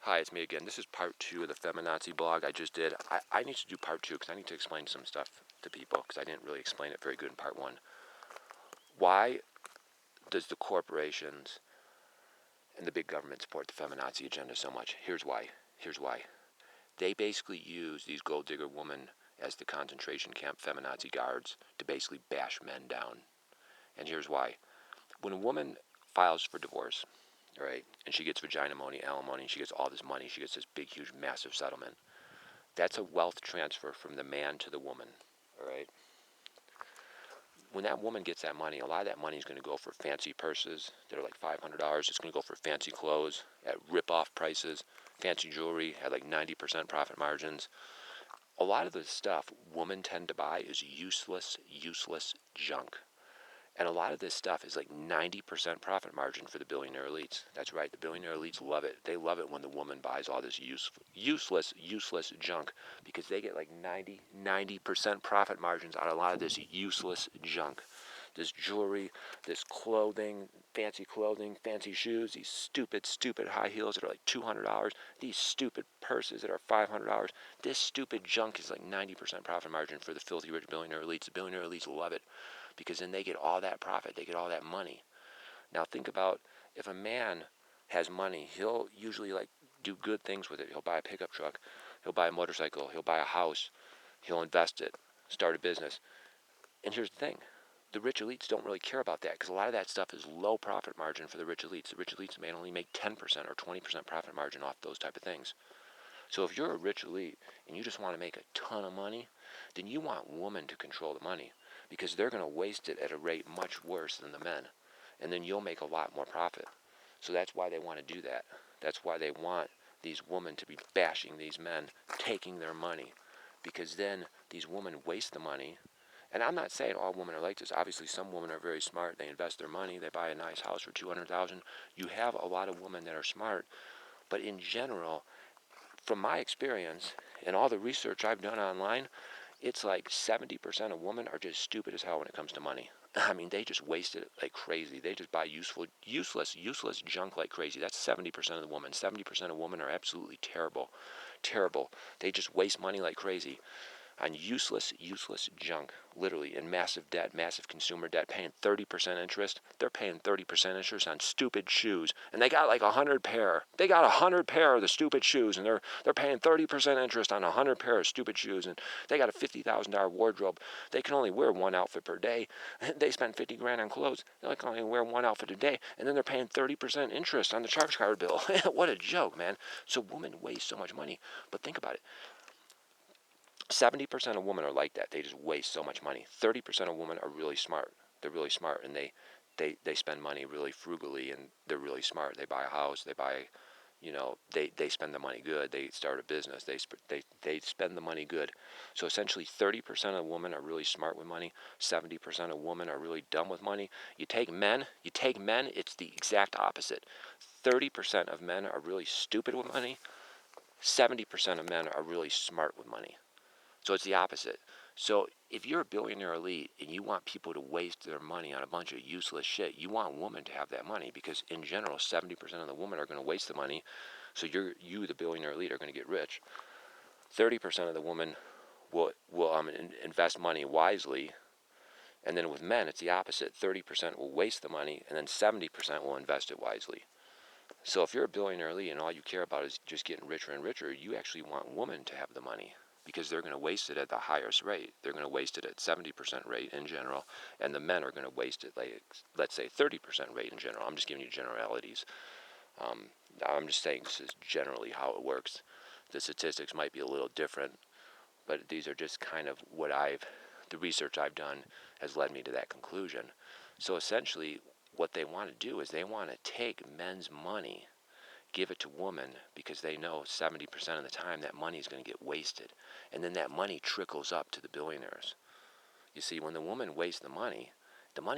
Hi, it's me again. This is part 2 of the feminazi blog I just did. I need to do part 2 because I need to explain some stuff to people because I didn't really explain it very good in part 1. Why does the corporations and the big government support the feminazi agenda so much? Here's why. They basically use these gold digger women as the concentration camp feminazi guards to basically bash men down. And here's why. When a woman files for divorce, right, and she gets vagina money, alimony, and she gets all this money, she gets this big, huge, massive settlement. That's a wealth transfer from the man to the woman, all right? When that woman gets that money, a lot of that money is going to go for fancy purses that are like $500. It's going to go for fancy clothes at rip-off prices, fancy jewelry at like 90% profit margins. A lot of the stuff women tend to buy is useless junk. And a lot of this stuff is like 90% profit margin for the billionaire elites. That's right, the billionaire elites love it. They love it when the woman buys all this useless junk because they get like 90% profit margins out of a lot of this useless junk. This jewelry, this clothing, fancy shoes, these stupid high heels that are like $200, these stupid purses that are $500. This stupid junk is like 90% profit margin for the filthy rich billionaire elites. The billionaire elites love it because then they get all that profit, they get all that money. Now think about if a man has money, he'll usually like do good things with it. He'll buy a pickup truck, he'll buy a motorcycle, he'll buy a house, he'll invest it, start a business. And here's the thing. The rich elites don't really care about that because a lot of that stuff is low profit margin for the rich elites. The rich elites may only make 10% or 20% profit margin off those type of things. So if you're a rich elite and you just want to make a ton of money, then you want women to control the money because they're going to waste it at a rate much worse than the men. And then you'll make a lot more profit. So that's why they want to do that. That's why they want these women to be bashing these men, taking their money. Because then these women waste the money. And I'm not saying all women are like this. Obviously, some women are very smart. They invest their money. They buy a nice house for $200,000. You have a lot of women that are smart. But in general, from my experience and all the research I've done online, it's like 70% of women are just stupid as hell when it comes to money. I mean, they just waste it like crazy. They just buy useless junk like crazy. That's 70% of the women. 70% of women are absolutely terrible. They just waste money like crazy on useless junk, literally, in massive debt, massive consumer debt, paying 30% interest. They're paying 30% interest on stupid shoes, and they got like 100 pair. They got 100 pair of the stupid shoes, and they're paying 30% interest on 100 pair of stupid shoes, and they got a $50,000 wardrobe. They can only wear one outfit per day. They spend 50 grand on clothes. They can only wear one outfit a day, and then they're paying 30% interest on the charge card bill. What a joke, man. So women waste so much money, but think about it. 70% of women are like that. They just waste so much money. 30% of women are really smart. They're really smart, and they spend money really frugally, and they're really smart. They buy a house. They buy, they spend the money good. They start a business. They spend the money good. So essentially, 30% of women are really smart with money. 70% of women are really dumb with money. You take men. It's the exact opposite. 30% of men are really stupid with money. 70% of men are really smart with money. So it's the opposite. So if you're a billionaire elite and you want people to waste their money on a bunch of useless shit, you want women to have that money because in general, 70% of the women are going to waste the money. So you, the billionaire elite, are going to get rich. 30% of the women will invest money wisely. And then with men, it's the opposite. 30% will waste the money, and then 70% will invest it wisely. So if you're a billionaire elite and all you care about is just getting richer and richer, you actually want women to have the money because they're going to waste it at the highest rate. They're going to waste it at 70% rate in general, and the men are going to waste it, like, let's say, 30% rate in general. I'm just giving you generalities. I'm just saying this is generally how it works. The statistics might be a little different, but these are just kind of the research I've done has led me to that conclusion. So essentially, what they want to do is they want to take men's money, give it to women, because they know 70% of the time that money is going to get wasted. And then that money trickles up to the billionaires. You see, when the woman wastes the money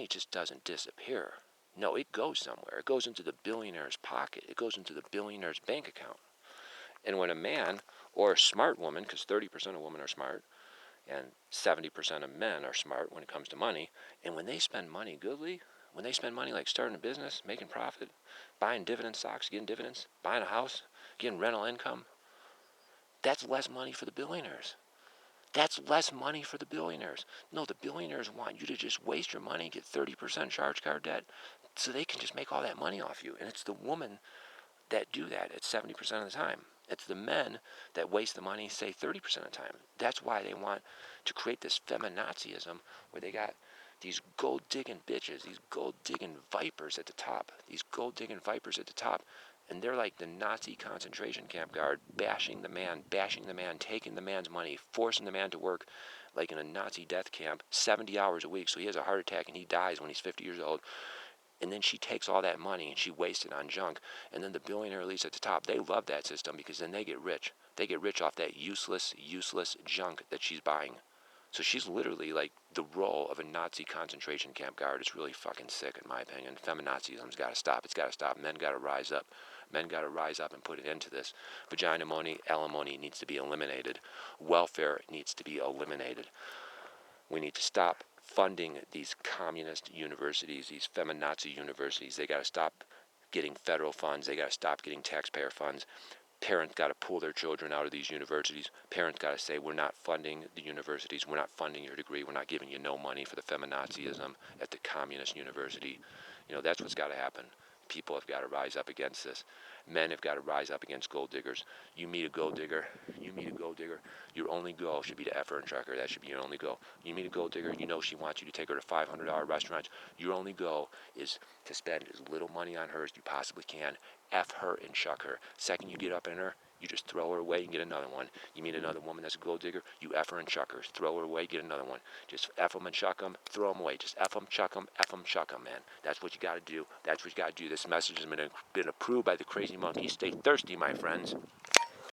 just doesn't disappear. No, it goes somewhere. It goes into the billionaire's pocket. It goes into the billionaire's bank account. And when a man, or a smart woman, because 30% of women are smart, and 70% of men are smart when it comes to money, and when they spend money goodly, when they spend money like starting a business, making profit, buying dividend stocks, getting dividends, buying a house, getting rental income, that's less money for the billionaires. That's less money for the billionaires. No, the billionaires want you to just waste your money, get 30% charge card debt, so they can just make all that money off you. And it's the woman that do that at 70% of the time. It's the men that waste the money, say 30% of the time. That's why they want to create this feminazism where they got these gold digging bitches, these gold digging vipers at the top, these gold digging vipers at the top. And they're like the Nazi concentration camp guard, bashing the man, taking the man's money, forcing the man to work like in a Nazi death camp 70 hours a week. So he has a heart attack and he dies when he's 50 years old. And then she takes all that money and she wastes it on junk. And then the billionaire elites at the top, they love that system because then they get rich. They get rich off that useless junk that she's buying. So she's literally like the role of a Nazi concentration camp guard. It's really fucking sick in my opinion. Feminazism's got to stop. It's got to stop. Men got to rise up. Men got to rise up and put an end to this. Vagina money, alimony needs to be eliminated. Welfare needs to be eliminated. We need to stop funding these communist universities, these feminazi universities. They got to stop getting federal funds. They got to stop getting taxpayer funds. Parents got to pull their children out of these universities. Parents got to say, we're not funding the universities. We're not funding your degree. We're not giving you no money for the feminazism at the communist university. You know, that's what's got to happen. People have got to rise up against this. Men have got to rise up against gold diggers. You meet a gold digger, your only goal should be to F her and chuck her. That should be your only goal. You meet a gold digger, you know she wants you to take her to $500 restaurants. Your only goal is to spend as little money on her as you possibly can. F her and chuck her. Second you get up in her, you just throw her away and get another one. You meet another woman that's a gold digger, you F her and chuck her. Throw her away, get another one. Just F them and chuck them, throw them away. Just F them, chuck them, F them, chuck them, man. That's what you got to do. That's what you got to do. This message has been approved by the crazy monkey. Stay thirsty, my friends.